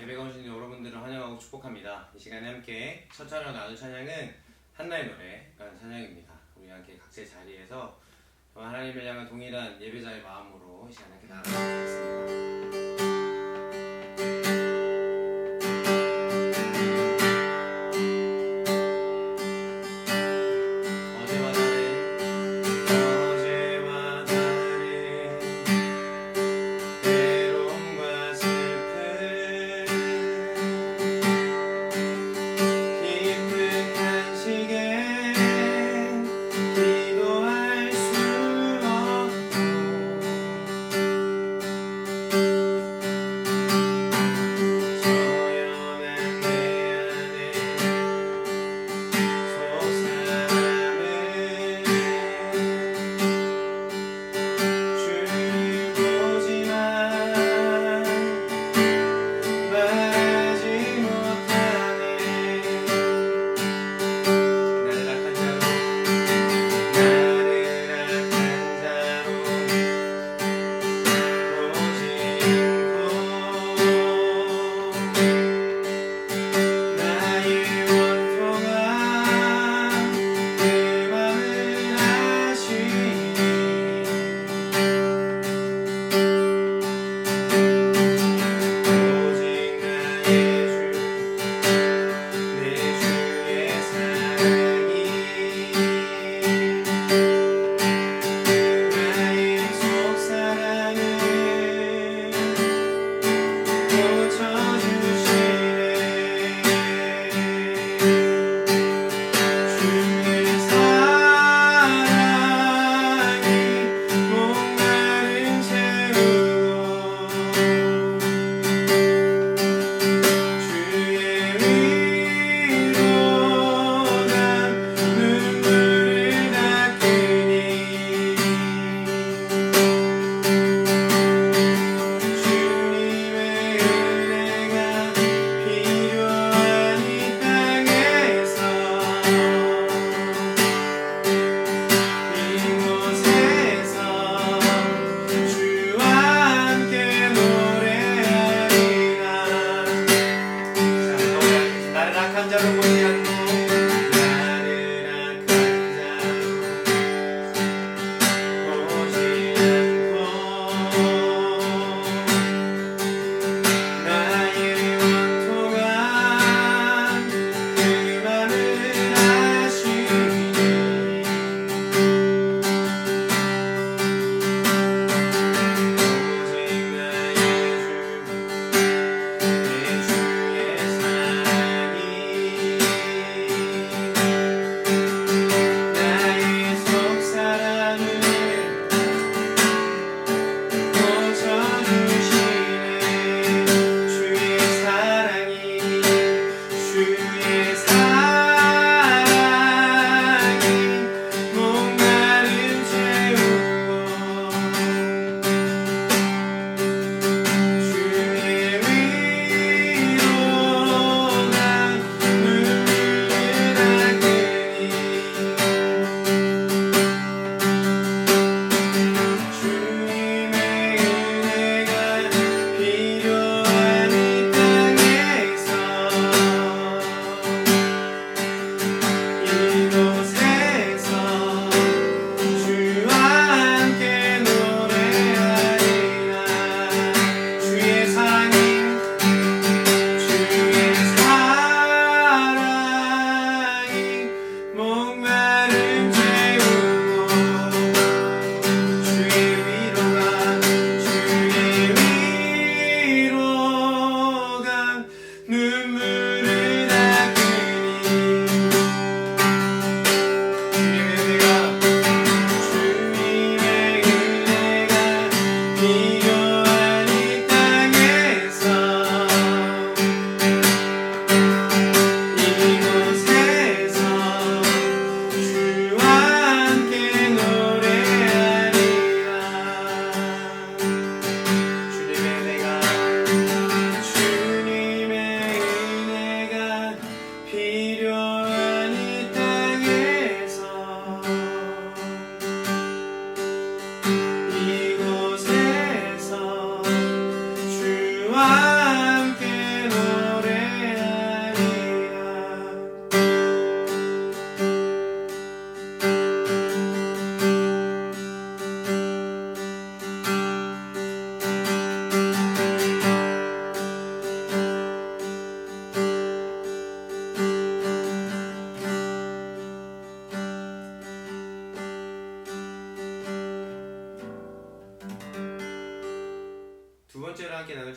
예배가 오신 여러분들을 환영하고 축복합니다. 이 시간에 함께 첫 찬양 나눌 찬양은 한나의 노래라는 찬양입니다. 우리 함께 각자의 자리에서 하나님을 향한 동일한 예배자의 마음으로 이 시간에 함께 나가도록 하겠습니다.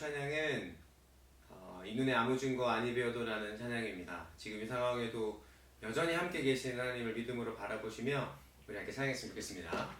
찬양은 이 눈에 아무 증거 아니 배워도라는 찬양입니다. 지금 이 상황에도 여전히 함께 계신 하나님을 믿음으로 바라보시며 우리 함께 찬양했으면 좋겠습니다.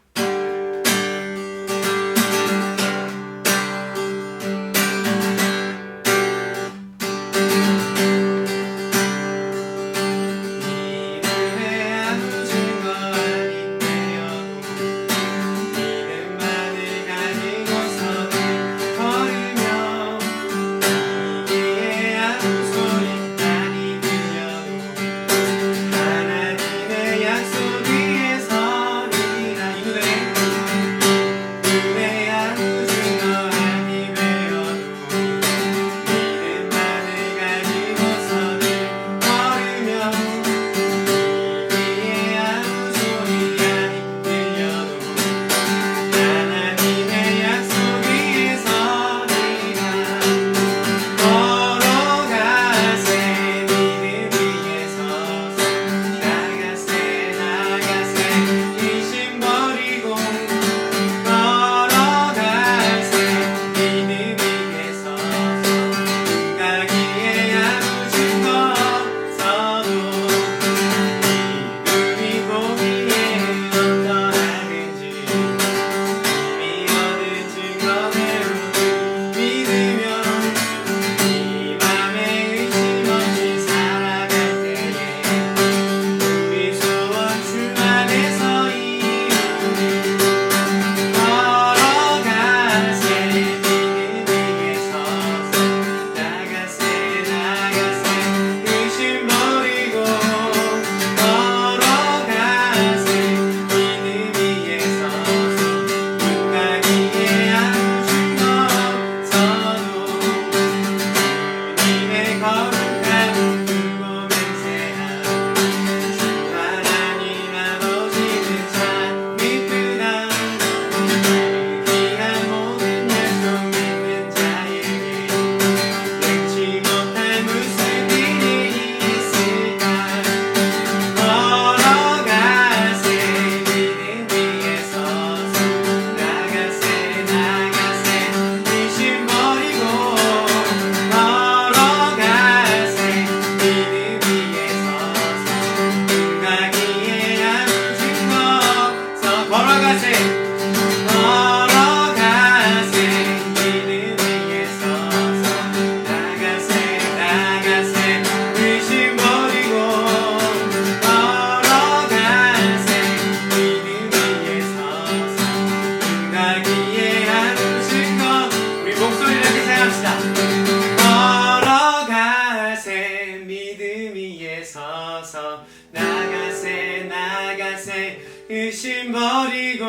의심 버리고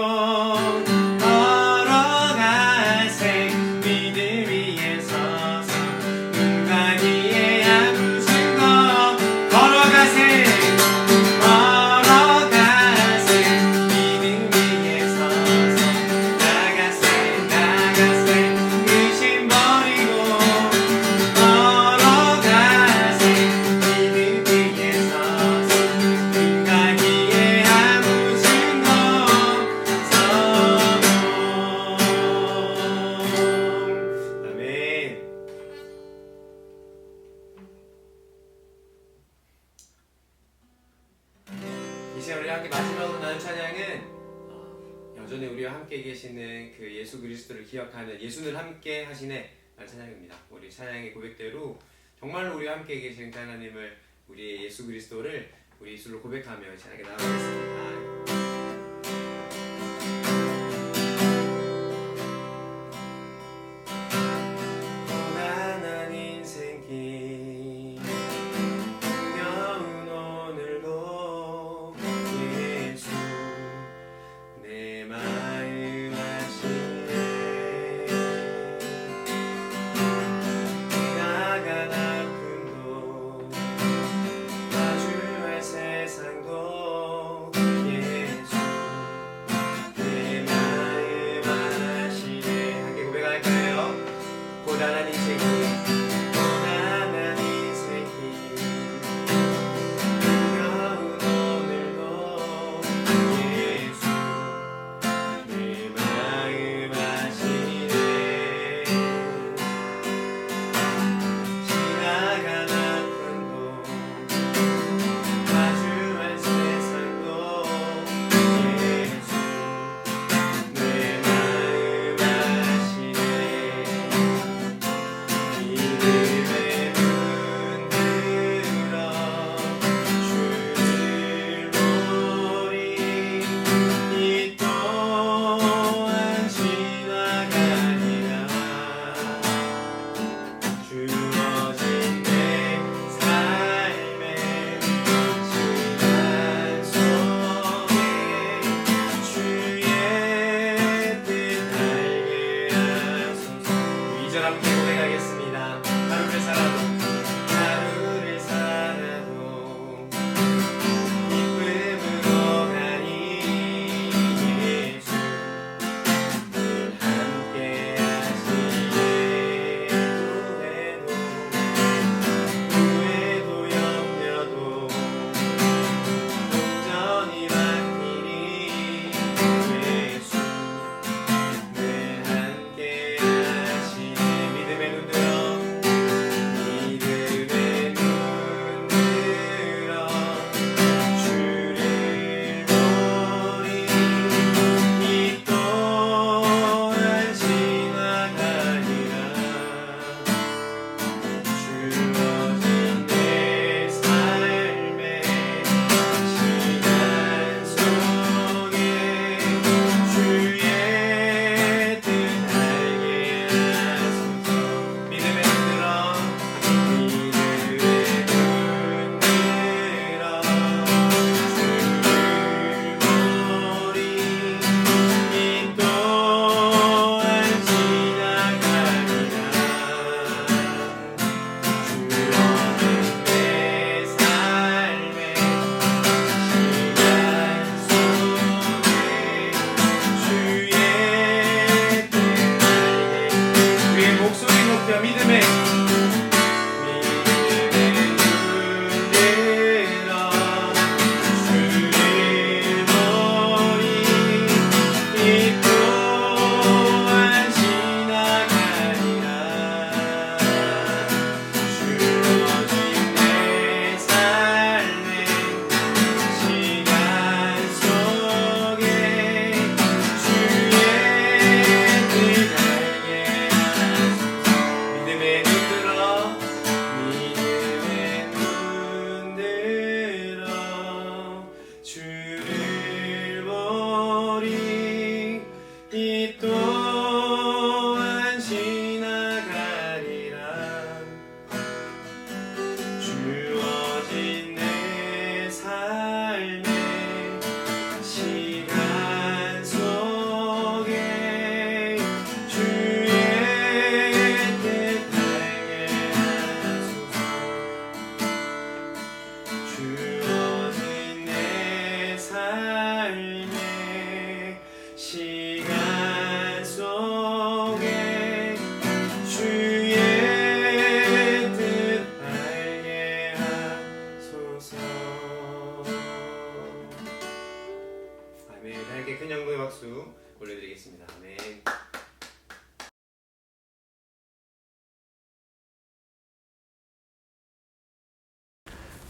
걸어가세 믿음 위에 서서 눈과 귀에 아무 증거 걸어가세 믿음 위에 서서 나가세 의심 버리고 걸어가세 믿음 위에 서서 눈과 귀에 아무 이제 우리 함께 마지막으로 나눈 찬양은 여전히 우리와 함께 계시는 그 예수 그리스도를 기억하는 예수를 함께 하시네 라는 찬양입니다. 우리 찬양의 고백대로 정말로 우리와 함께 계신 하나님을 우리의 예수 그리스도를 우리 예수로 고백하며 찬양에 나아가겠습니다. 세상도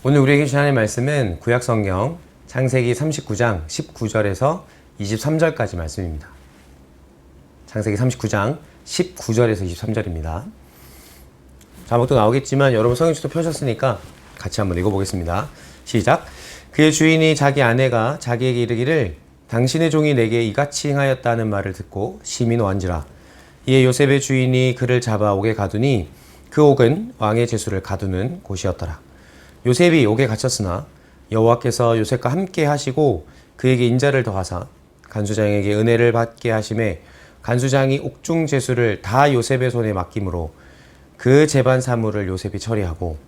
오늘 우리에게 주신 하나님의 말씀은 구약성경 창세기 39장 19절에서 23절까지 말씀입니다. 창세기 39장 19절에서 23절입니다. 자막도 나오겠지만 여러분 성경책도 펴셨으니까 같이 한번 읽어보겠습니다. 시작. 그의 주인이 자기 아내가 자기에게 이르기를 당신의 종이 내게 이같이 행하였다는 말을 듣고 심히 노한지라. 이에 요셉의 주인이 그를 잡아 옥에 가두니 그 옥은 왕의 제수를 가두는 곳이었더라. 요셉이 옥에 갇혔으나 여호와께서 요셉과 함께 하시고 그에게 인자를 더하사 간수장에게 은혜를 받게 하심에 간수장이 옥중 제수를 다 요셉의 손에 맡김으로 그 재반 사물을 요셉이 처리하고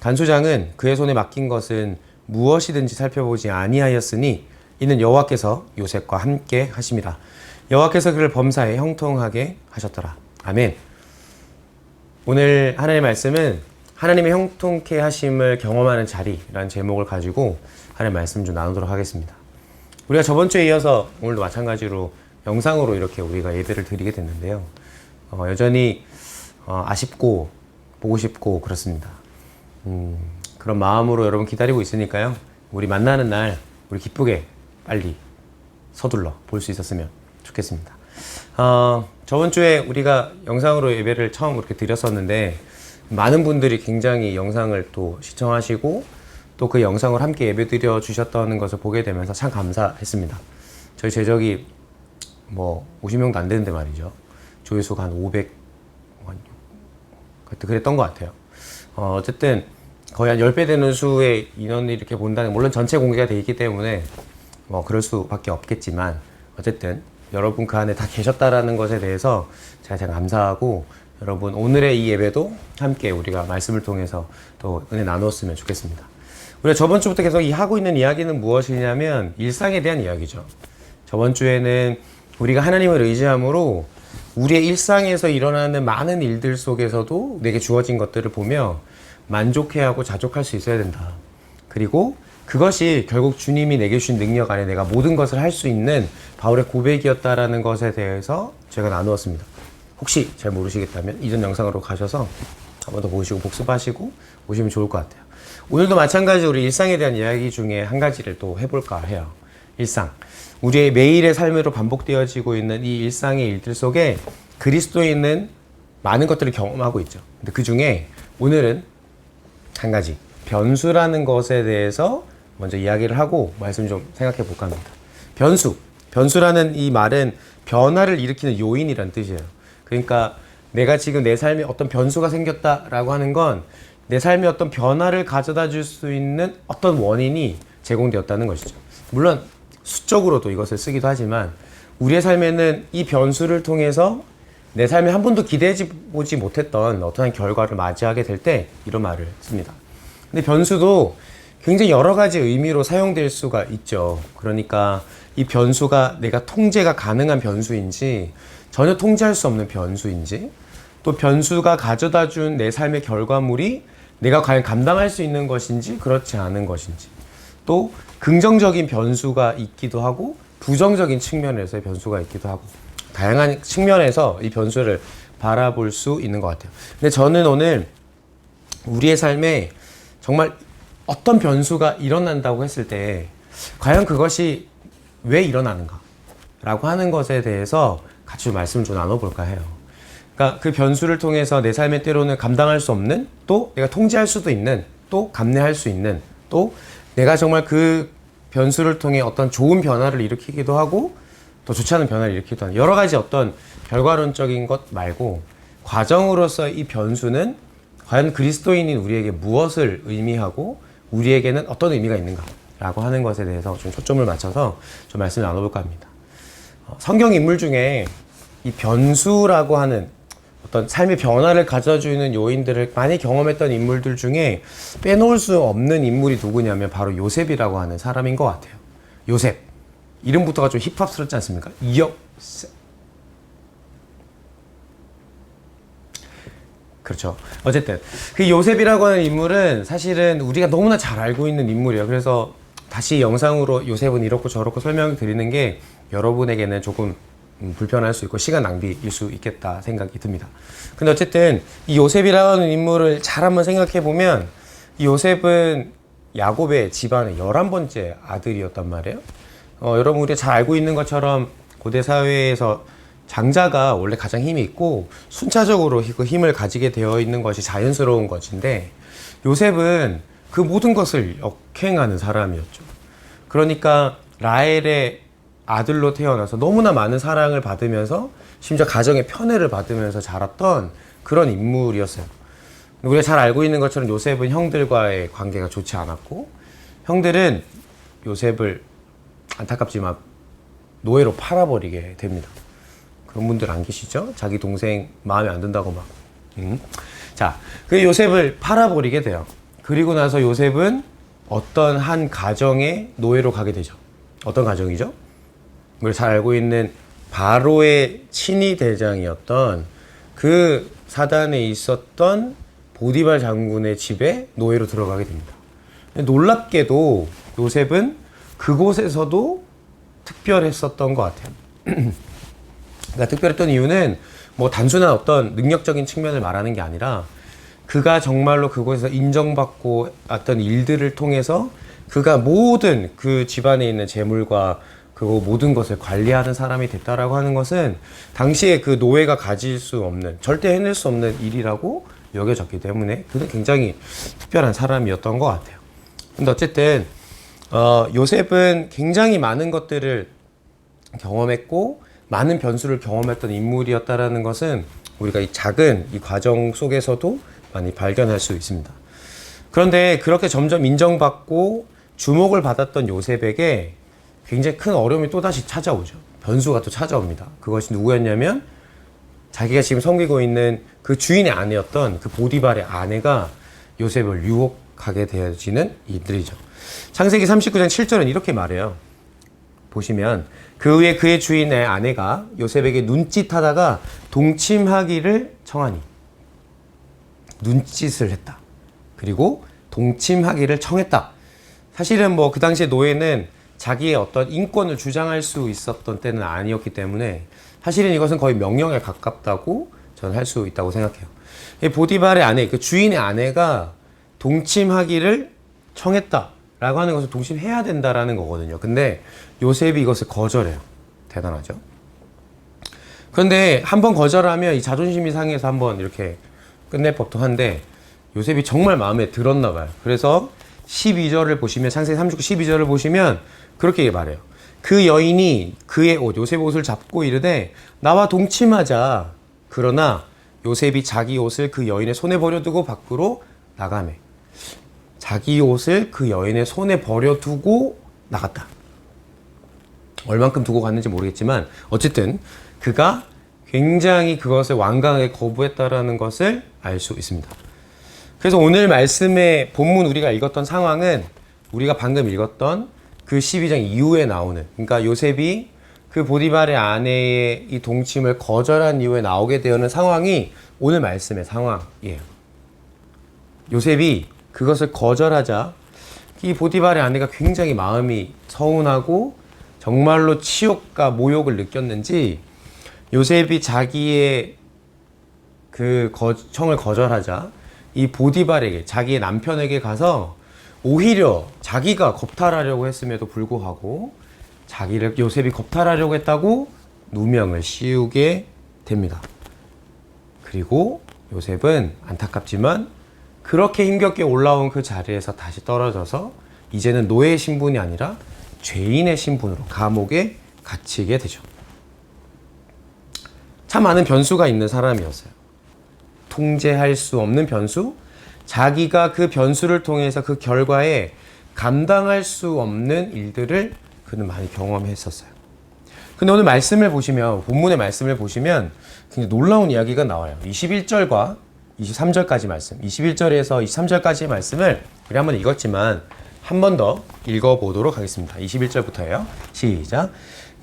간수장은 그의 손에 맡긴 것은 무엇이든지 살펴보지 아니하였으니 이는 여호와께서 요셉과 함께 하심이라. 여호와께서 그를 범사에 형통하게 하셨더라. 아멘. 오늘 하나님의 말씀은 하나님의 형통케 하심을 경험하는 자리라는 제목을 가지고 하나님의 말씀 좀 나누도록 하겠습니다. 우리가 저번 주에 이어서 오늘도 마찬가지로 영상으로 이렇게 우리가 예배를 드리게 됐는데요. 여전히 아쉽고 보고 싶고 그렇습니다. 그런 마음으로 여러분 기다리고 있으니까요. 우리 만나는 날 우리 기쁘게 빨리 서둘러 볼 수 있었으면 좋겠습니다. 저번 주에 우리가 영상으로 예배를 처음 그렇게 드렸었는데 많은 분들이 굉장히 영상을 또 시청하시고 또 그 영상을 함께 예배 드려 주셨다는 것을 보게 되면서 참 감사했습니다. 저희 제적이 뭐 50명도 안 되는데 말이죠. 조회수가 한 500, 그랬던 것 같아요. 어쨌든 거의 한 10배 되는 수의 인원이 이렇게 본다는, 물론 전체 공개가 돼 있기 때문에 뭐 그럴 수밖에 없겠지만 어쨌든 여러분 그 안에 다 계셨다라는 것에 대해서 제가 참 감사하고, 여러분 오늘의 이 예배도 함께 우리가 말씀을 통해서 또 은혜 나누었으면 좋겠습니다. 우리가 저번 주부터 계속 하고 있는 이야기는 무엇이냐면 일상에 대한 이야기죠. 저번 주에는 우리가 하나님을 의지함으로 우리의 일상에서 일어나는 많은 일들 속에서도 내게 주어진 것들을 보며 만족해하고 자족할 수 있어야 된다. 그리고 그것이 결국 주님이 내게 주신 능력 안에 내가 모든 것을 할 수 있는 바울의 고백이었다라는 것에 대해서 제가 나누었습니다. 혹시 잘 모르시겠다면 이전 영상으로 가셔서 한번 더 보시고 복습하시고 오시면 좋을 것 같아요. 오늘도 마찬가지로 우리 일상에 대한 이야기 중에 한 가지를 또 해볼까 해요. 일상. 우리의 매일의 삶으로 반복되어지고 있는 이 일상의 일들 속에 그리스도인은 많은 것들을 경험하고 있죠. 근데 그 중에 오늘은 한 가지, 변수라는 것에 대해서 먼저 이야기를 하고 말씀 좀 생각해 볼까 합니다. 변수. 변수라는 이 말은 변화를 일으키는 요인이란 뜻이에요. 그러니까 내가 지금 내 삶에 어떤 변수가 생겼다라고 하는 건 내 삶에 어떤 변화를 가져다 줄 수 있는 어떤 원인이 제공되었다는 것이죠. 물론 수적으로도 이것을 쓰기도 하지만 우리의 삶에는 이 변수를 통해서 내 삶에 한 번도 기대해보지 못했던 어떠한 결과를 맞이하게 될 때 이런 말을 씁니다. 근데 변수도 굉장히 여러 가지 의미로 사용될 수가 있죠. 그러니까 이 변수가 내가 통제가 가능한 변수인지 전혀 통제할 수 없는 변수인지, 또 변수가 가져다 준 내 삶의 결과물이 내가 과연 감당할 수 있는 것인지 그렇지 않은 것인지, 또 긍정적인 변수가 있기도 하고 부정적인 측면에서의 변수가 있기도 하고 다양한 측면에서 이 변수를 바라볼 수 있는 것 같아요. 근데 저는 오늘 우리의 삶에 정말 어떤 변수가 일어난다고 했을 때 과연 그것이 왜 일어나는가 라고 하는 것에 대해서 같이 말씀을 좀 나눠볼까 해요. 그러니까 그 변수를 통해서 내 삶에 때로는 감당할 수 없는, 또 내가 통제할 수도 있는, 또 감내할 수 있는, 또 내가 정말 그 변수를 통해 어떤 좋은 변화를 일으키기도 하고 또 좋지 않은 변화를 일으키기도 하는 여러 가지 어떤 결과론적인 것 말고 과정으로서 이 변수는 과연 그리스도인인 우리에게 무엇을 의미하고 우리에게는 어떤 의미가 있는가 라고 하는 것에 대해서 좀 초점을 맞춰서 좀 말씀을 나눠볼까 합니다. 성경 인물 중에 이 변수라고 하는 어떤 삶의 변화를 가져주는 요인들을 많이 경험했던 인물들 중에 빼놓을 수 없는 인물이 누구냐면 바로 요셉이라고 하는 사람인 것 같아요. 요셉. 이름부터가 좀 힙합스럽지 않습니까? 요셉. 그렇죠. 어쨌든 그 요셉이라고 하는 인물은 사실은 우리가 너무나 잘 알고 있는 인물이에요. 그래서 다시 영상으로 요셉은 이렇고 저렇고 설명을 드리는 게 여러분에게는 조금 불편할 수 있고 시간 낭비일 수 있겠다 생각이 듭니다. 근데 어쨌든 이 요셉이라는 인물을 잘 한번 생각해 보면 이 요셉은 야곱의 집안의 11번째 아들이었단 말이에요. 여러분 우리가 잘 알고 있는 것처럼 고대 사회에서 장자가 원래 가장 힘이 있고 순차적으로 그 힘을 가지게 되어 있는 것이 자연스러운 것인데 요셉은 그 모든 것을 역행하는 사람이었죠. 그러니까 라헬의 아들로 태어나서 너무나 많은 사랑을 받으면서 심지어 가정의 편애를 받으면서 자랐던 그런 인물이었어요. 우리가 잘 알고 있는 것처럼 요셉은 형들과의 관계가 좋지 않았고 형들은 요셉을 안타깝지만 노예로 팔아버리게 됩니다. 그런 분들 안 계시죠? 자기 동생 마음에 안 든다고 막. 자, 그 요셉을 팔아버리게 돼요. 그리고 나서 요셉은 어떤 한 가정의 노예로 가게 되죠. 어떤 가정이죠? 우리가 잘 알고 있는 바로의 친위 대장이었던 그 사단에 있었던 보디발 장군의 집에 노예로 들어가게 됩니다. 놀랍게도 요셉은 그곳에서도 특별했었던 것 같아요. 그러니까 특별했던 이유는 뭐 단순한 어떤 능력적인 측면을 말하는 게 아니라 그가 정말로 그곳에서 인정받고 어떤 일들을 통해서 그가 모든 그 집안에 있는 재물과 그 모든 것을 관리하는 사람이 됐다라고 하는 것은 당시에 그 노예가 가질 수 없는, 절대 해낼 수 없는 일이라고 여겨졌기 때문에 그는 굉장히 특별한 사람이었던 것 같아요. 근데 어쨌든 요셉은 굉장히 많은 것들을 경험했고 많은 변수를 경험했던 인물이었다라는 것은 우리가 이 작은 이 과정 속에서도 많이 발견할 수 있습니다. 그런데 그렇게 점점 인정받고 주목을 받았던 요셉에게 굉장히 큰 어려움이 또다시 찾아오죠. 변수가 또 찾아옵니다. 그것이 누구였냐면 자기가 지금 섬기고 있는 그 주인의 아내였던 그 보디발의 아내가 요셉을 유혹하게 되어지는 이들이죠. 창세기 39장 7절은 이렇게 말해요. 보시면 그 후에 그의 주인의 아내가 요셉에게 눈짓하다가 동침하기를 청하니 눈짓을 했다. 그리고 동침하기를 청했다. 사실은 뭐 그 당시에 노예는 자기의 어떤 인권을 주장할 수 있었던 때는 아니었기 때문에 사실은 이것은 거의 명령에 가깝다고 저는 할 수 있다고 생각해요. 보디발의 아내, 그 주인의 아내가 동침하기를 청했다라고 하는 것은 동침해야 된다라는 거거든요. 근데 요셉이 이것을 거절해요. 대단하죠? 그런데 한번 거절하면 이 자존심이 상해서 한번 이렇게 끝낼 법도 한데 요셉이 정말 마음에 들었나 봐요. 그래서 12절을 보시면 창세기 39, 12절을 보시면 그렇게 말해요. 그 여인이 그의 옷, 요셉의 옷을 잡고 이르되 나와 동침하자. 그러나 요셉이 자기 옷을 그 여인의 손에 버려두고 밖으로 나가매. 자기 옷을 그 여인의 손에 버려두고 나갔다. 얼만큼 두고 갔는지 모르겠지만 어쨌든 그가 굉장히 그것을 완강하게 거부했다라는 것을 알 수 있습니다. 그래서 오늘 말씀의 본문 우리가 읽었던 상황은 우리가 방금 읽었던 그 12장 이후에 나오는, 그러니까 요셉이 그 보디발의 아내의 이 동침을 거절한 이후에 나오게 되는 상황이 오늘 말씀의 상황이에요. 요셉이 그것을 거절하자 이 보디발의 아내가 굉장히 마음이 서운하고 정말로 치욕과 모욕을 느꼈는지 요셉이 자기의 그 청을 거절하자 이 보디발에게, 자기의 남편에게 가서 오히려 자기가 겁탈하려고 했음에도 불구하고 자기를 요셉이 겁탈하려고 했다고 누명을 씌우게 됩니다. 그리고 요셉은 안타깝지만 그렇게 힘겹게 올라온 그 자리에서 다시 떨어져서 이제는 노예의 신분이 아니라 죄인의 신분으로 감옥에 갇히게 되죠. 참 많은 변수가 있는 사람이었어요. 통제할 수 없는 변수, 자기가 그 변수를 통해서 그 결과에 감당할 수 없는 일들을 그는 많이 경험했었어요. 근데 오늘 말씀을 보시면, 본문의 말씀을 보시면 굉장히 놀라운 이야기가 나와요. 21절과 23절까지 말씀, 21절에서 23절까지의 말씀을 우리 한번 읽었지만 한 번 더 읽어보도록 하겠습니다. 21절부터예요. 시작.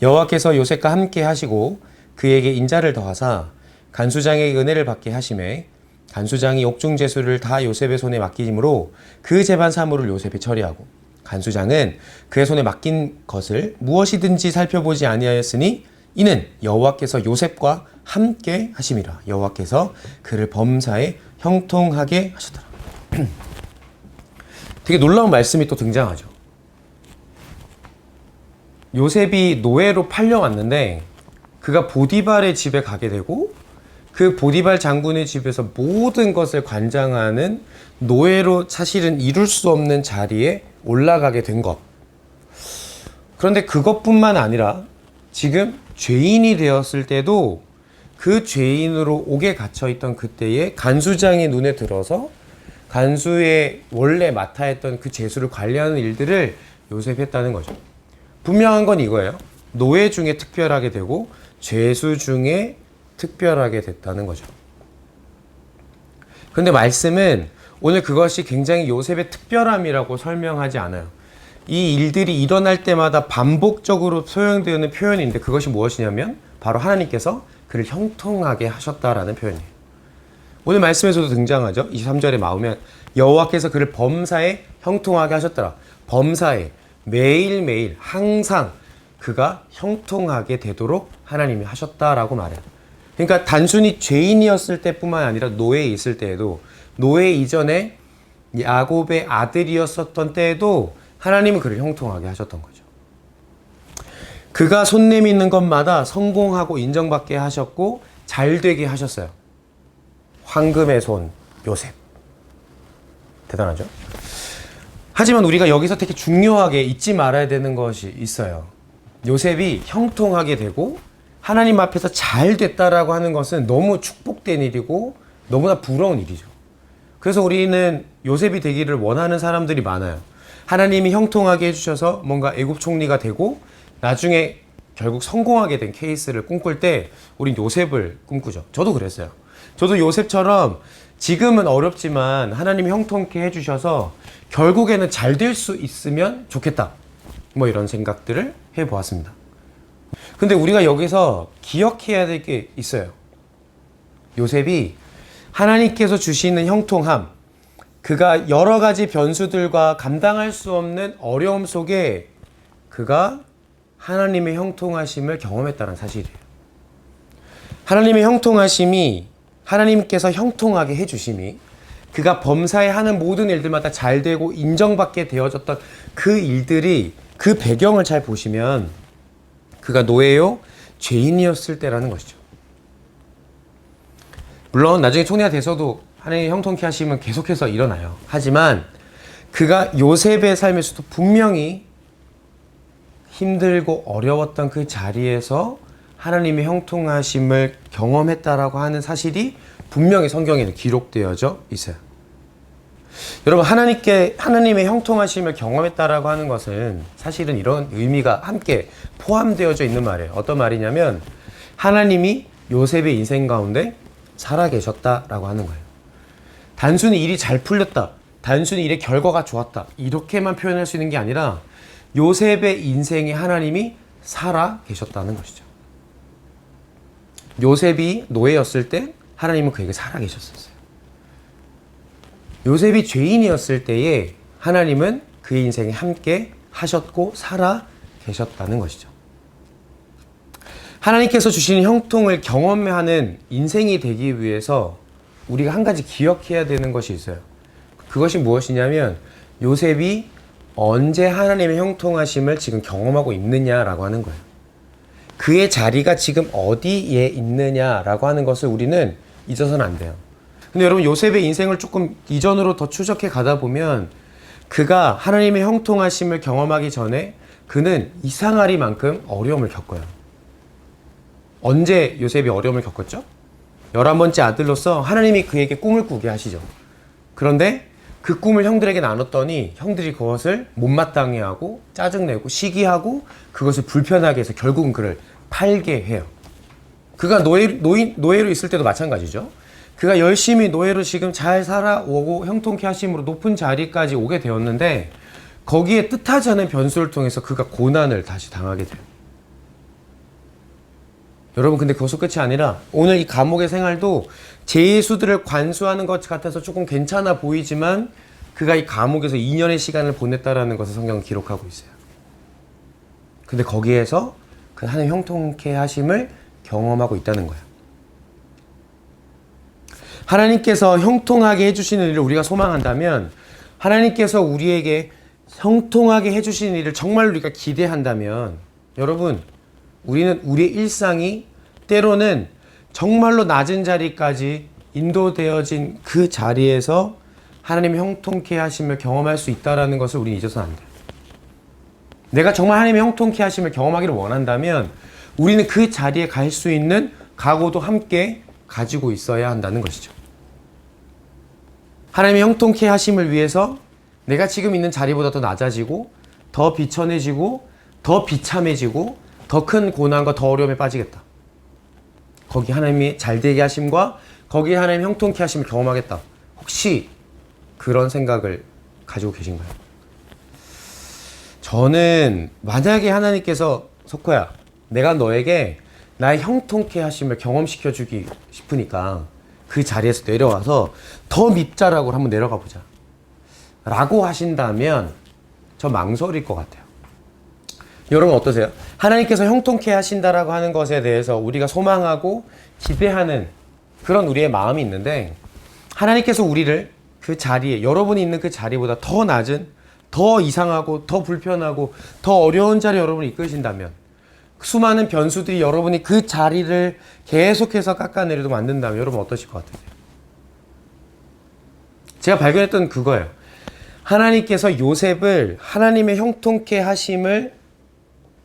여호와께서 요셉과 함께 하시고 그에게 인자를 더하사 간수장에게 은혜를 받게 하심에 간수장이 옥중제수를 다 요셉의 손에 맡기므로 그 재반 사물을 요셉이 처리하고 간수장은 그의 손에 맡긴 것을 무엇이든지 살펴보지 아니하였으니 이는 여호와께서 요셉과 함께 하심이라. 여호와께서 그를 범사에 형통하게 하셨더라. 되게 놀라운 말씀이 또 등장하죠. 요셉이 노예로 팔려왔는데 그가 보디발의 집에 가게 되고 그 보디발 장군의 집에서 모든 것을 관장하는 노예로 사실은 이룰 수 없는 자리에 올라가게 된 것. 그런데 그것뿐만 아니라 지금 죄인이 되었을 때도 그 죄인으로 옥에 갇혀있던 그때의 간수장의 눈에 들어서 간수의 원래 맡아 했던 그 죄수를 관리하는 일들을 요셉이 했다는 거죠. 분명한 건 이거예요. 노예 중에 특별하게 되고 죄수 중에 특별하게 됐다는 거죠. 그런데 말씀은 오늘 그것이 굉장히 요셉의 특별함이라고 설명하지 않아요. 이 일들이 일어날 때마다 반복적으로 소용되는 표현인데 그것이 무엇이냐면 바로 하나님께서 그를 형통하게 하셨다라는 표현이에요. 오늘 말씀에서도 등장하죠. 23절에 나오면 여호와께서 그를 범사에 형통하게 하셨더라. 범사에 매일매일 항상 그가 형통하게 되도록 하나님이 하셨다라고 말해요. 그러니까 단순히 죄인이었을 때뿐만 아니라 노예에 있을 때에도 노예 이전에 야곱의 아들이었었던 때에도 하나님은 그를 형통하게 하셨던 거죠. 그가 손 내미는 것마다 성공하고 인정받게 하셨고 잘 되게 하셨어요. 황금의 손 요셉. 대단하죠? 하지만 우리가 여기서 되게 중요하게 잊지 말아야 되는 것이 있어요. 요셉이 형통하게 되고 하나님 앞에서 잘 됐다라고 하는 것은 너무 축복된 일이고 너무나 부러운 일이죠. 그래서 우리는 요셉이 되기를 원하는 사람들이 많아요. 하나님이 형통하게 해주셔서 뭔가 애굽 총리가 되고 나중에 결국 성공하게 된 케이스를 꿈꿀 때 우린 요셉을 꿈꾸죠. 저도 그랬어요. 저도 요셉처럼 지금은 어렵지만 하나님이 형통케 해주셔서 결국에는 잘 될 수 있으면 좋겠다. 뭐 이런 생각들을 해보았습니다. 근데 우리가 여기서 기억해야 될 게 있어요. 요셉이 하나님께서 주시는 형통함, 그가 여러 가지 변수들과 감당할 수 없는 어려움 속에 그가 하나님의 형통하심을 경험했다는 사실이에요. 하나님의 형통하심이 하나님께서 형통하게 해주심이 그가 범사에 하는 모든 일들마다 잘 되고 인정받게 되어졌던 그 일들이 그 배경을 잘 보시면 그가 노예요 죄인이었을 때라는 것이죠. 물론 나중에 총리가 돼서도 하나님의 형통케 하심은 계속해서 일어나요. 하지만 그가 요셉의 삶에서도 분명히 힘들고 어려웠던 그 자리에서 하나님의 형통하심을 경험했다라고 하는 사실이 분명히 성경에는 기록되어져 있어요. 여러분, 하나님의 형통하심을 경험했다라고 하는 것은 사실은 이런 의미가 함께 포함되어져 있는 말이에요. 어떤 말이냐면 하나님이 요셉의 인생 가운데 살아계셨다라고 하는 거예요. 단순히 일이 잘 풀렸다, 단순히 일의 결과가 좋았다, 이렇게만 표현할 수 있는 게 아니라 요셉의 인생에 하나님이 살아계셨다는 것이죠. 요셉이 노예였을 때 하나님은 그에게 살아계셨었어요. 요셉이 죄인이었을 때에 하나님은 그의 인생에 함께 하셨고 살아계셨다는 것이죠. 하나님께서 주시는 형통을 경험하는 인생이 되기 위해서 우리가 한 가지 기억해야 되는 것이 있어요. 그것이 무엇이냐면 요셉이 언제 하나님의 형통하심을 지금 경험하고 있느냐라고 하는 거예요. 그의 자리가 지금 어디에 있느냐라고 하는 것을 우리는 잊어서는 안 돼요. 근데 여러분, 요셉의 인생을 조금 이전으로 더 추적해 가다 보면 그가 하나님의 형통하심을 경험하기 전에 그는 이상하리만큼 어려움을 겪어요. 언제 요셉이 어려움을 겪었죠? 11번째 아들로서 하나님이 그에게 꿈을 꾸게 하시죠. 그런데 그 꿈을 형들에게 나눴더니 형들이 그것을 못마땅해 하고 짜증내고 시기하고 그것을 불편하게 해서 결국은 그를 팔게 해요. 그가 노예로 있을 때도 마찬가지죠. 그가 열심히 노예로 지금 잘 살아오고 형통케 하심으로 높은 자리까지 오게 되었는데 거기에 뜻하지 않은 변수를 통해서 그가 고난을 다시 당하게 돼요. 여러분, 근데 그것도 끝이 아니라 오늘 이 감옥의 생활도 죄수들을 관수하는 것 같아서 조금 괜찮아 보이지만 그가 이 감옥에서 2년의 시간을 보냈다라는 것을 성경은 기록하고 있어요. 근데 거기에서 그 하나님 형통케 하심을 경험하고 있다는 거예요. 하나님께서 형통하게 해주시는 일을 우리가 소망한다면 하나님께서 우리에게 형통하게 해주신 일을 정말 우리가 기대한다면 여러분, 우리는 우리의 일상이 때로는 정말로 낮은 자리까지 인도되어진 그 자리에서 하나님의 형통케 하심을 경험할 수 있다는 것을 우리는 잊어서는 안 돼요. 내가 정말 하나님의 형통케 하심을 경험하기를 원한다면 우리는 그 자리에 갈 수 있는 각오도 함께 가지고 있어야 한다는 것이죠. 하나님의 형통케 하심을 위해서 내가 지금 있는 자리보다 더 낮아지고 더 비천해지고 더 비참해지고 더 큰 고난과 더 어려움에 빠지겠다. 거기 하나님이 잘되게 하심과 거기에 하나님 형통케 하심을 경험하겠다. 혹시 그런 생각을 가지고 계신가요? 저는 만약에 하나님께서 석호야, 내가 너에게 나의 형통케 하심을 경험시켜주기 싶으니까 그 자리에서 내려와서 더 밑자락으로 한번 내려가 보자 라고 하신다면 저 망설일 것 같아요. 여러분 어떠세요? 하나님께서 형통케 하신다라고 하는 것에 대해서 우리가 소망하고 기대하는 그런 우리의 마음이 있는데 하나님께서 우리를 그 자리에, 여러분이 있는 그 자리보다 더 낮은, 더 이상하고 더 불편하고 더 어려운 자리에 여러분을 이끄신다면, 수많은 변수들이 여러분이 그 자리를 계속해서 깎아내려도 만든다면 여러분 어떠실 것 같으세요? 제가 발견했던 그거예요. 하나님께서 요셉을 하나님의 형통케 하심을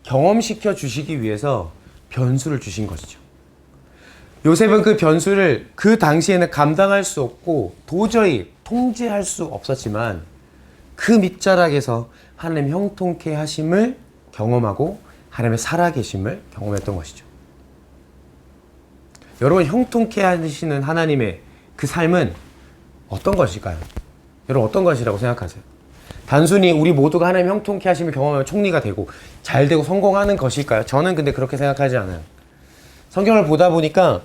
경험시켜 주시기 위해서 변수를 주신 것이죠. 요셉은 그 변수를 그 당시에는 감당할 수 없고 도저히 통제할 수 없었지만 그 밑자락에서 하나님 형통케 하심을 경험하고 하나님의 살아계심을 경험했던 것이죠. 여러분, 형통케 하시는 하나님의 그 삶은 어떤 것일까요? 여러분 어떤 것이라고 생각하세요? 단순히 우리 모두가 하나님 형통케 하심을 경험하면 총리가 되고 잘 되고 성공하는 것일까요? 저는 근데 그렇게 생각하지 않아요. 성경을 보다 보니까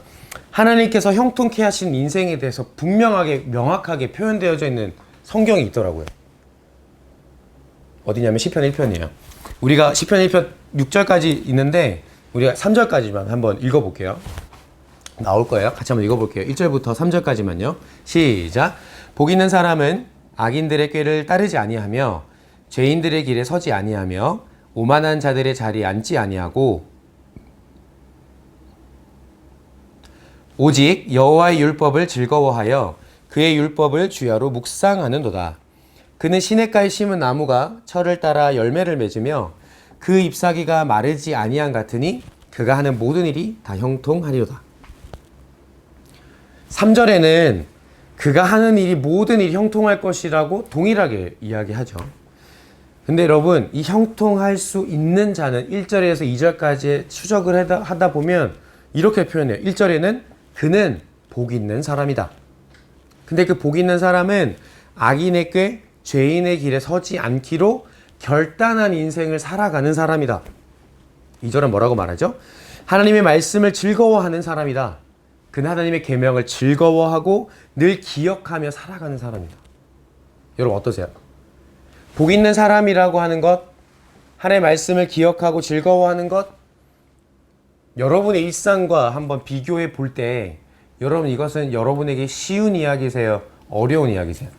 하나님께서 형통케 하신 인생에 대해서 분명하게 명확하게 표현되어져 있는 성경이 있더라고요. 어디냐면 시편 1편이에요. 우리가 시편 1편 6절까지 있는데 우리가 3절까지만 한번 읽어볼게요. 나올 거예요. 같이 한번 읽어볼게요. 1절부터 3절까지만요. 시작. 복 있는 사람은 악인들의 꾀를 따르지 아니하며 죄인들의 길에 서지 아니하며 오만한 자들의 자리에 앉지 아니하고 오직 여호와의 율법을 즐거워하여 그의 율법을 주야로 묵상하는도다. 그는 시냇가에 심은 나무가 철을 따라 열매를 맺으며 그 잎사귀가 마르지 아니한 같으니 그가 하는 모든 일이 다 형통하리로다. 3절에는 그가 하는 일이 모든 일이 형통할 것이라고 동일하게 이야기하죠. 근데 여러분, 이 형통할 수 있는 자는 1절에서 2절까지 추적을 하다 보면 이렇게 표현해요. 1절에는 그는 복 있는 사람이다. 근데 그 복 있는 사람은 악인의 꾀, 죄인의 길에 서지 않기로 결단한 인생을 살아가는 사람이다. 2절은 뭐라고 말하죠? 하나님의 말씀을 즐거워하는 사람이다. 그는 하나님의 계명을 즐거워하고 늘 기억하며 살아가는 사람이다. 여러분 어떠세요? 복 있는 사람이라고 하는 것, 하나님의 말씀을 기억하고 즐거워하는 것, 여러분의 일상과 한번 비교해 볼 때 여러분 이것은 여러분에게 쉬운 이야기세요? 어려운 이야기세요?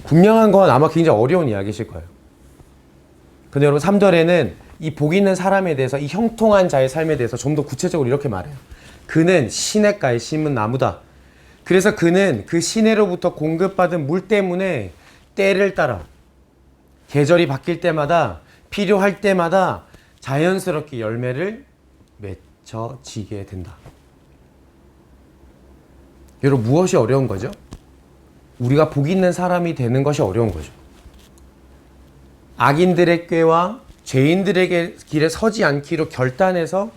분명한 건 아마 굉장히 어려운 이야기실 거예요. 근데 여러분 3절에는 이 복 있는 사람에 대해서, 이 형통한 자의 삶에 대해서 좀 더 구체적으로 이렇게 말해요. 그는 시냇가에 심은 나무다. 그래서 그는 그 시내로부터 공급받은 물 때문에 때를 따라 계절이 바뀔 때마다 필요할 때마다 자연스럽게 열매를 맺혀지게 된다. 여러분 무엇이 어려운 거죠? 우리가 복 있는 사람이 되는 것이 어려운 거죠. 악인들의 꾀와 죄인들에게 길에 서지 않기로 결단해서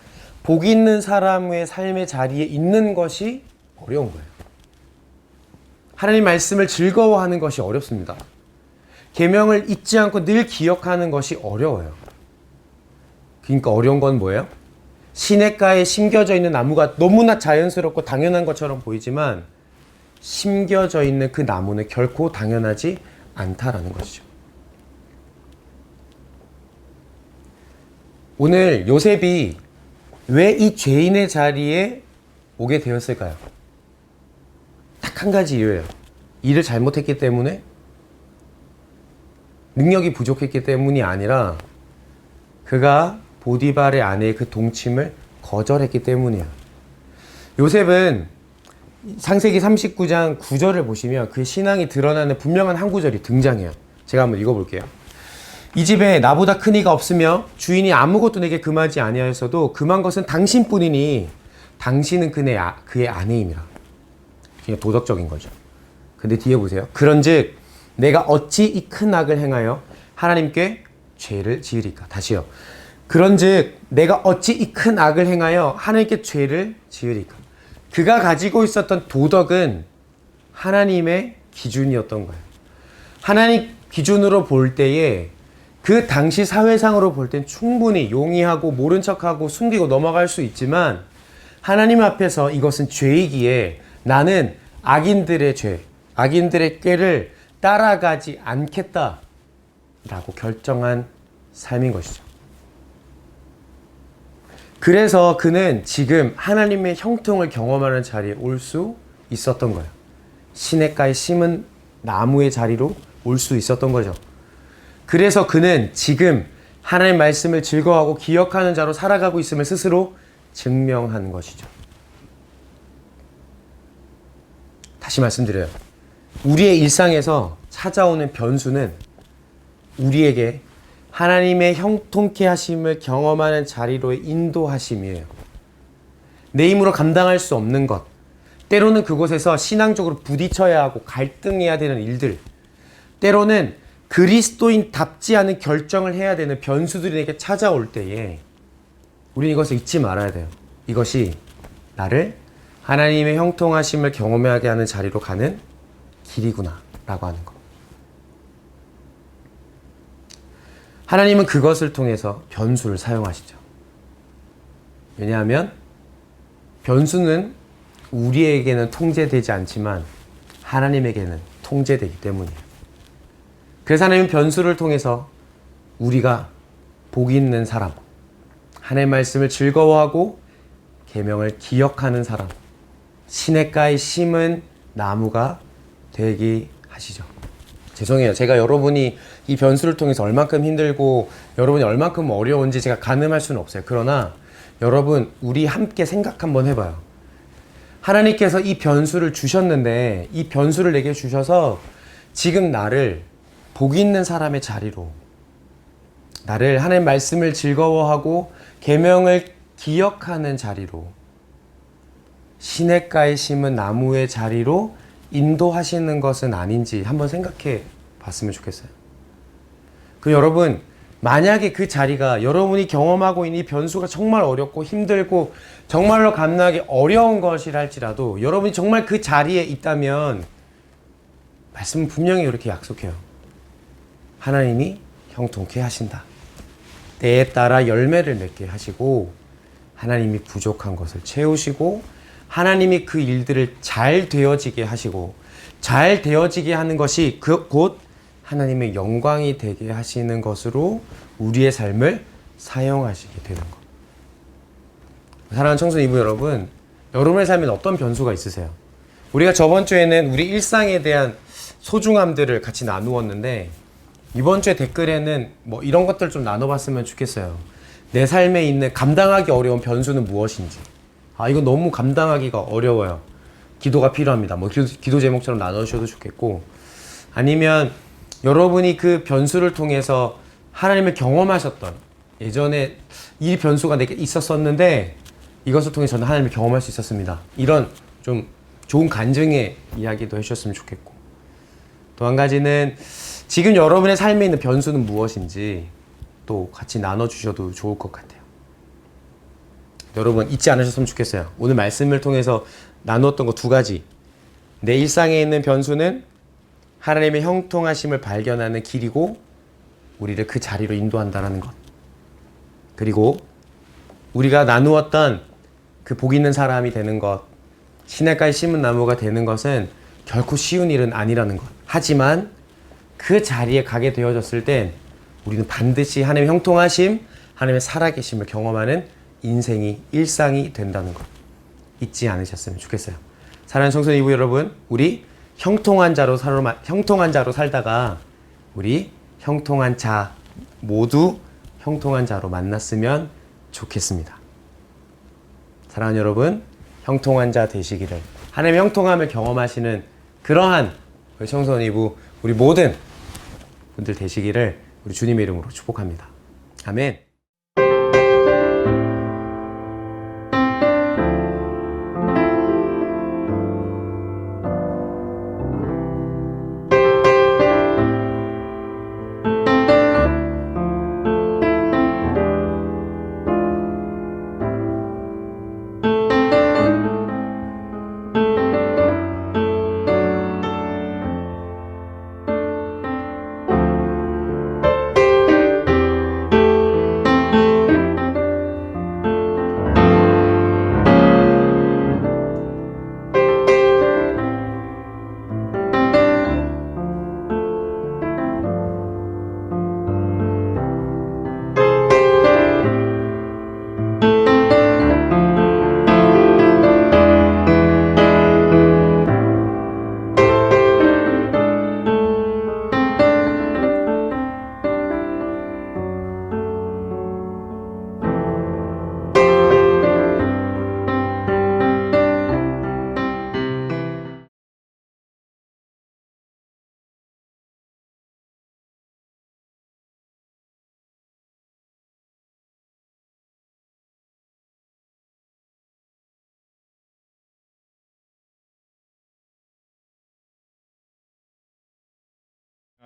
복 있는 사람의 삶의 자리에 있는 것이 어려운 거예요. 하나님 말씀을 즐거워하는 것이 어렵습니다. 계명을 잊지 않고 늘 기억하는 것이 어려워요. 그러니까 어려운 건 뭐예요? 시냇가에 심겨져 있는 나무가 너무나 자연스럽고 당연한 것처럼 보이지만 심겨져 있는 그 나무는 결코 당연하지 않다라는 것이죠. 오늘 요셉이 왜 이 죄인의 자리에 오게 되었을까요? 딱 한 가지 이유예요. 일을 잘못했기 때문에 능력이 부족했기 때문이 아니라 그가 보디발의 아내의 그 동침을 거절했기 때문이야. 요셉은 창세기 39장 9절을 보시면 그의 신앙이 드러나는 분명한 한 구절이 등장해요. 제가 한번 읽어볼게요. 이 집에 나보다 큰 이가 없으며 주인이 아무것도 내게 금하지 아니하였어도 금한 것은 당신뿐이니 당신은 그의 아내임이라. 그냥 도덕적인 거죠. 근데 뒤에 보세요. 그런즉 내가 어찌 이 큰 악을 행하여 하나님께 죄를 지으리까. 다시요. 그런즉 내가 어찌 이 큰 악을 행하여 하나님께 죄를 지으리까. 그가 가지고 있었던 도덕은 하나님의 기준이었던 거예요. 하나님 기준으로 볼 때에 그 당시 사회상으로 볼 땐 충분히 용이하고 모른 척하고 숨기고 넘어갈 수 있지만 하나님 앞에서 이것은 죄이기에 나는 악인들의 죄, 악인들의 꾀를 따라가지 않겠다라고 결정한 삶인 것이죠. 그래서 그는 지금 하나님의 형통을 경험하는 자리에 올 수 있었던 거예요. 시냇가에 심은 나무의 자리로 올 수 있었던 거죠. 그래서 그는 지금 하나님의 말씀을 즐거워하고 기억하는 자로 살아가고 있음을 스스로 증명한 것이죠. 다시 말씀드려요. 우리의 일상에서 찾아오는 변수는 우리에게 하나님의 형통케 하심을 경험하는 자리로의 인도하심이에요. 내 힘으로 감당할 수 없는 것, 때로는 그곳에서 신앙적으로 부딪혀야 하고 갈등해야 되는 일들, 때로는 그리스도인답지 않은 결정을 해야 되는 변수들이 내게 찾아올 때에 우리는 이것을 잊지 말아야 돼요. 이것이 나를 하나님의 형통하심을 경험하게 하는 자리로 가는 길이구나 라고 하는 것. 하나님은 그것을 통해서 변수를 사용하시죠. 왜냐하면 변수는 우리에게는 통제되지 않지만 하나님에게는 통제되기 때문이에요. 그래서 하나님은 변수를 통해서 우리가 복 있는 사람, 하나님의 말씀을 즐거워하고 계명을 기억하는 사람, 시냇가에 심은 나무가 되게 하시죠. 죄송해요. 제가 여러분이 이 변수를 통해서 얼만큼 힘들고 여러분이 얼만큼 어려운지 제가 가늠할 수는 없어요. 그러나 여러분, 우리 함께 생각 한번 해봐요. 하나님께서 이 변수를 주셨는데 이 변수를 내게 주셔서 지금 나를 복 있는 사람의 자리로, 나를 하나님의 말씀을 즐거워하고 계명을 기억하는 자리로, 시냇가에 심은 나무의 자리로 인도하시는 것은 아닌지 한번 생각해 봤으면 좋겠어요. 그 여러분, 만약에 그 자리가 여러분이 경험하고 있는 이 변수가 정말 어렵고 힘들고 정말로 감당하기 어려운 것이라 할지라도 여러분이 정말 그 자리에 있다면 말씀은 분명히 이렇게 약속해요. 하나님이 형통케 하신다. 때에 따라 열매를 맺게 하시고 하나님이 부족한 것을 채우시고 하나님이 그 일들을 잘 되어지게 하시고 잘 되어지게 하는 것이 곧 하나님의 영광이 되게 하시는 것으로 우리의 삶을 사용하시게 되는 것. 사랑하는 청소년 이부 여러분, 여러분의 삶에는 어떤 변수가 있으세요? 우리가 저번 주에는 우리 일상에 대한 소중함들을 같이 나누었는데 이번 주에 댓글에는 뭐 이런 것들 좀 나눠봤으면 좋겠어요. 내 삶에 있는 감당하기 어려운 변수는 무엇인지. 이건 너무 감당하기가 어려워요. 기도가 필요합니다. 뭐 기도 제목처럼 나눠주셔도 좋겠고, 아니면 여러분이 그 변수를 통해서 하나님을 경험하셨던, 예전에 이 변수가 내게 있었었는데 이것을 통해 저는 하나님을 경험할 수 있었습니다. 이런 좀 좋은 간증의 이야기도 해주셨으면 좋겠고, 또 한 가지는 지금 여러분의 삶에 있는 변수는 무엇인지 또 같이 나눠주셔도 좋을 것 같아요. 여러분 잊지 않으셨으면 좋겠어요. 오늘 말씀을 통해서 나누었던 거 두 가지. 내 일상에 있는 변수는 하나님의 형통하심을 발견하는 길이고 우리를 그 자리로 인도한다는 것. 그리고 우리가 나누었던 그 복 있는 사람이 되는 것, 시냇가에 심은 나무가 되는 것은 결코 쉬운 일은 아니라는 것. 하지만 그 자리에 가게 되어졌을 땐 우리는 반드시 하나님의 형통하심, 하나님의 살아계심을 경험하는 인생이, 일상이 된다는 것 잊지 않으셨으면 좋겠어요. 사랑하는 청소년 이부 여러분, 우리 형통한 자로 살다가 우리 형통한 자, 모두 형통한 자로 만났으면 좋겠습니다. 사랑하는 여러분, 형통한 자 되시기를, 하나님의 형통함을 경험하시는 그러한 우리 청소년 이부 우리 모든 분들 되시기를 우리 주님의 이름으로 축복합니다. 아멘.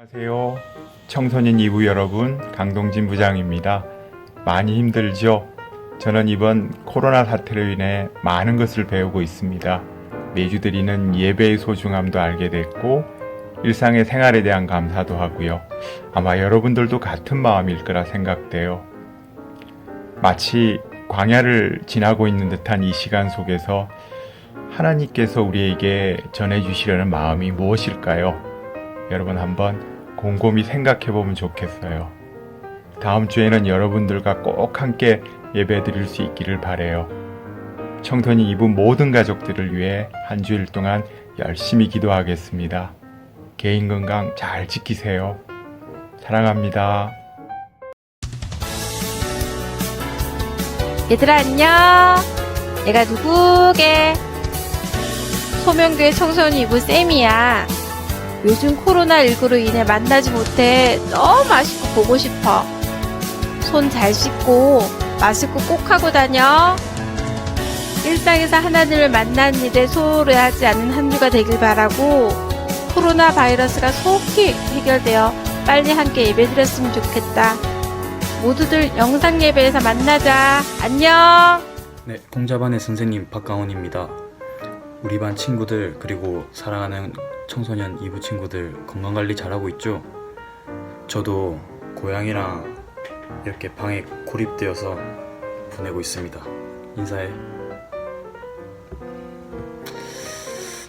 안녕하세요. 청소년 2부 여러분, 강동진 부장입니다. 많이 힘들죠? 저는 이번 코로나 사태로 인해 많은 것을 배우고 있습니다. 매주 드리는 예배의 소중함도 알게 됐고 일상의 생활에 대한 감사도 하고요. 아마 여러분들도 같은 마음일 거라 생각돼요. 마치 광야를 지나고 있는 듯한 이 시간 속에서 하나님께서 우리에게 전해주시려는 마음이 무엇일까요? 여러분 한번 곰곰이 생각해 보면 좋겠어요. 다음 주에는 여러분들과 꼭 함께 예배 드릴 수 있기를 바라요. 청소년 2부 모든 가족들을 위해 한 주일 동안 열심히 기도하겠습니다. 개인 건강 잘 지키세요. 사랑합니다. 얘들아 안녕. 내가 누구게? 소명교회 청소년 2부 쌤이야. 요즘 코로나19로 인해 만나지 못해 너무 아쉽고 보고 싶어. 손 잘 씻고 마스크 꼭 하고 다녀. 일상에서 하나님을 만나는 일에 소홀히 하지 않는 한 주가 되길 바라고, 코로나 바이러스가 속히 해결되어 빨리 함께 예배드렸으면 좋겠다. 모두들 영상 예배에서 만나자. 안녕. 네, 공자반의 선생님 박가원입니다. 우리 반 친구들 그리고 사랑하는 청소년 2부 친구들 건강관리 잘하고 있죠? 저도 고양이랑 이렇게 방에 고립되어서 보내고 있습니다. 인사해.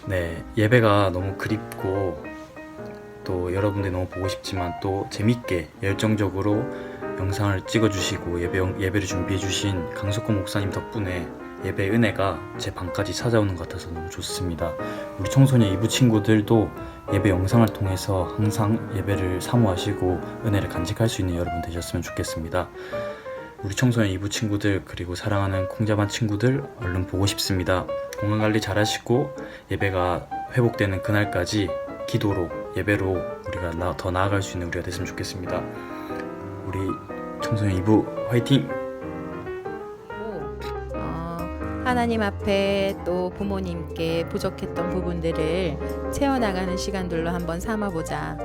네, 예배가 너무 그립고 또 여러분들이 너무 보고 싶지만 또 재밌게 열정적으로 영상을 찍어주시고 예배를 준비해주신 강석권 목사님 덕분에 예배의 은혜가 제 방까지 찾아오는 것 같아서 너무 좋습니다. 우리 청소년 2부 친구들도 예배 영상을 통해서 항상 예배를 사모하시고 은혜를 간직할 수 있는 여러분 되셨으면 좋겠습니다. 우리 청소년 2부 친구들 그리고 사랑하는 콩자반 친구들 얼른 보고 싶습니다. 건강관리 잘하시고 예배가 회복되는 그날까지 기도로 예배로 우리가 더 나아갈 수 있는 우리가 됐으면 좋겠습니다. 우리 청소년 2부 화이팅! 하나님 앞에 또 부모님께 부족했던 부분들을 채워나가는 시간들로 한번 삼아보자.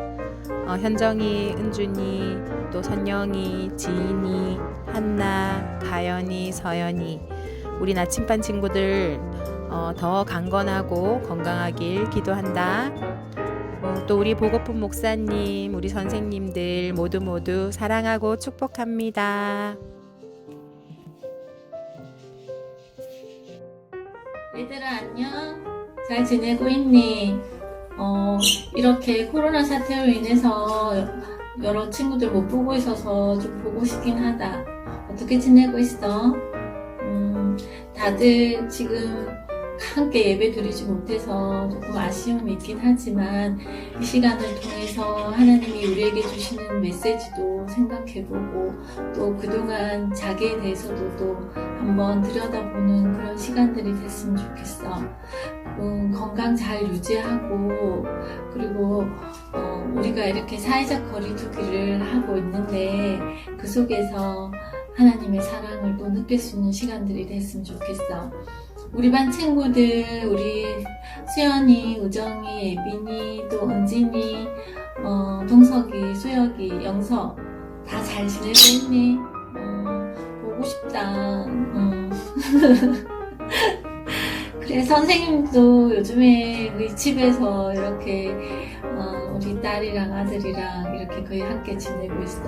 현정이, 은준이, 또 선영이, 지인이, 한나, 가연이, 서연이, 우리 나침반 친구들 더 강건하고 건강하길 기도한다. 또 우리 보고픈 목사님, 우리 선생님들 모두 사랑하고 축복합니다. 얘들아 안녕. 잘 지내고 있니? 이렇게 코로나 사태로 인해서 여러 친구들 못 보고 있어서 좀 보고 싶긴 하다. 어떻게 지내고 있어? 다들 지금 함께 예배 드리지 못해서 조금 아쉬움이 있긴 하지만 이 시간을 통해서 하나님이 우리에게 주시는 메시지도 생각해보고 또 그동안 자기에 대해서도 또 한번 들여다보는 그런 시간들이 됐으면 좋겠어. 건강 잘 유지하고 그리고 우리가 이렇게 사회적 거리두기를 하고 있는데 그 속에서 하나님의 사랑을 또 느낄 수 있는 시간들이 됐으면 좋겠어. 우리 반 친구들, 우리 수연이, 우정이, 예빈이, 또 은진이, 동석이, 수혁이, 영서 다 잘 지내고 있니? 보고 싶다. 그래, 선생님도 요즘에 우리 집에서 이렇게 우리 딸이랑 아들이랑 이렇게 거의 함께 지내고 있어.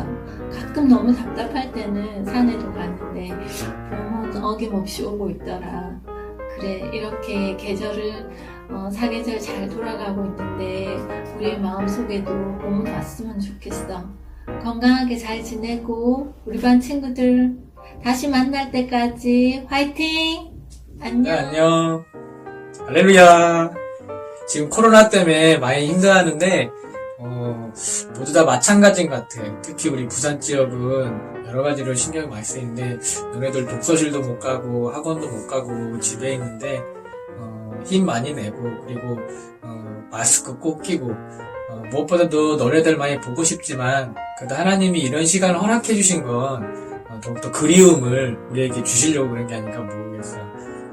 가끔 너무 답답할 때는 산에도 가는데 보면 어김없이 오고 있더라. 그래, 이렇게 계절을 사계절 잘 돌아가고 있는데 우리의 마음속에도 봄이 왔으면 좋겠어. 건강하게 잘 지내고 우리 반 친구들 다시 만날 때까지 화이팅! 안녕! 네, 안녕. 할렐루야. 지금 코로나 때문에 많이 힘들어하는데, 모두 다 마찬가지인 것 같아. 특히 우리 부산 지역은 여러 가지로 신경이 많이 쓰이는데, 너네들 독서실도 못 가고, 학원도 못 가고, 집에 있는데, 힘 많이 내고, 그리고, 마스크 꼭 끼고, 무엇보다도 너네들 많이 보고 싶지만, 그래도 하나님이 이런 시간을 허락해 주신 건, 더욱더 그리움을 우리에게 주시려고 그런 게 아닌가 모르겠어.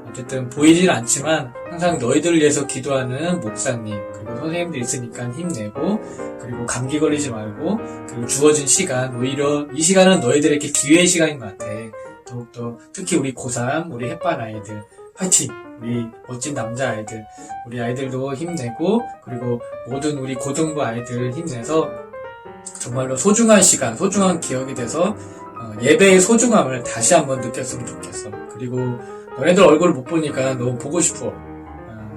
어쨌든 보이질 않지만 항상 너희들을 위해서 기도하는 목사님 그리고 선생님들 있으니까 힘내고 그리고 감기 걸리지 말고 그리고 주어진 시간 오히려 이 시간은 너희들에게 기회의 시간인 것 같아. 더욱더 특히 우리 고3 우리 햇반 아이들 파이팅! 우리 멋진 남자 아이들 우리 아이들도 힘내고 그리고 모든 우리 고등부 아이들 힘내서 정말로 소중한 시간 소중한 기억이 돼서 예배의 소중함을 다시 한번 느꼈으면 좋겠어. 그리고 너네들 얼굴을 못 보니까 너무 보고 싶어.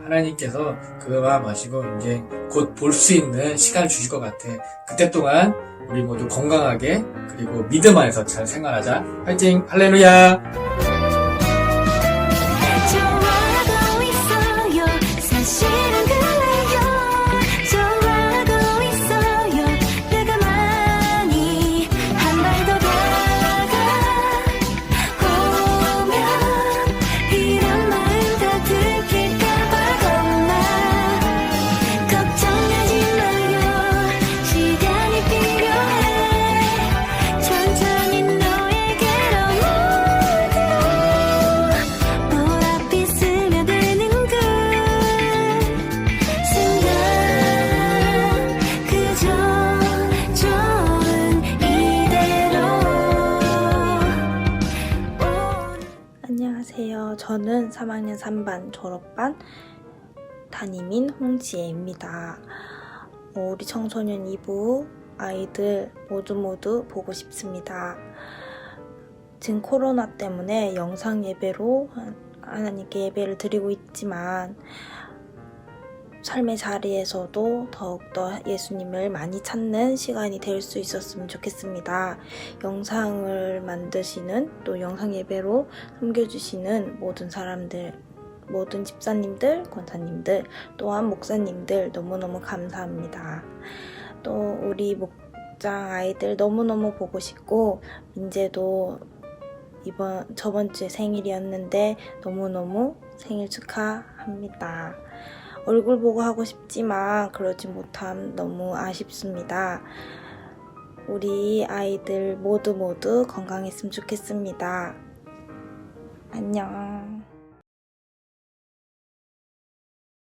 하나님께서 그 마음 아시고 이제 곧 볼 수 있는 시간을 주실 것 같아. 그때 동안 우리 모두 건강하게 그리고 믿음 안에서 잘 생활하자. 화이팅! 할렐루야! 좋아하고 있어요. 사실은 그래요. 좋아하고 있어요. 내가 많이 한 발 더 다가오면 이런 마음 다 들킬까봐 겁나. 걱정하지 마요. 시간이 필요해. 천천히 너에게로 오고 보랏빛 스며드는 그 순간 그저 좋은 이대로 안녕하세요. 저는 3학년 3반 졸업반 담임인 홍지혜입니다. 우리 청소년 2부 아이들 모두 보고 싶습니다. 지금 코로나 때문에 영상 예배로 하나님께 예배를 드리고 있지만 삶의 자리에서도 더욱더 예수님을 많이 찾는 시간이 될 수 있었으면 좋겠습니다. 영상을 만드시는 또 영상 예배로 섬겨주시는 모든 사람들, 모든 집사님들, 권사님들, 또한 목사님들 너무너무 감사합니다. 또 우리 목장 아이들 너무너무 보고 싶고 민재도 저번 주에 생일이었는데 너무너무 생일 축하합니다. 얼굴 보고 하고 싶지만 그러지 못함 너무 아쉽습니다. 우리 아이들 모두 건강했으면 좋겠습니다. 안녕.